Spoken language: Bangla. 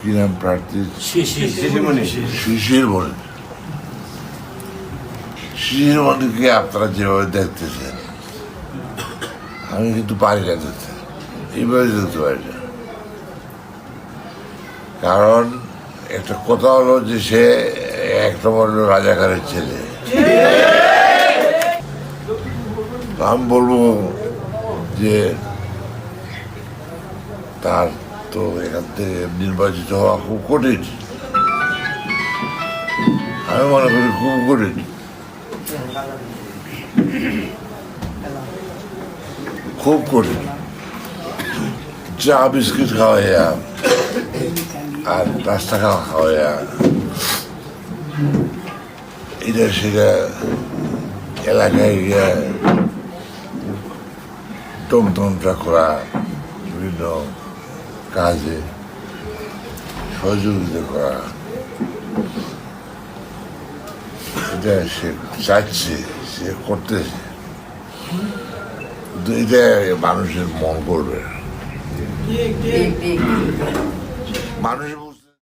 কি নাম প্রার্থী? শিশির মণি। শিশির মণিকে আপনারা যেভাবে দেখতেছেন, আমি কিন্তু পারি না দেখতে, এইভাবে দেখতে পারি না। কারণ একটা কথা হলো যে সে এক নম্বর রাজাকারের ছেলে। আমি বলবো যে তার তো এখান থেকে নির্বাচিত হওয়া খুব কঠিন, আমি মনে করি খুব কঠিন। খুব কঠিন। চা বিস্কিট খাওয়াইয়া আর রাস্তা খাওয়াইয়া এটা সেটা এলাকায় গিয়া টমটমটা করা, বিভিন্ন কাজে সহযোগিতা করা, এটা সে চাচ্ছে, সে করতেছে, কিন্তু এটা মানুষের মন করবে, মানুষ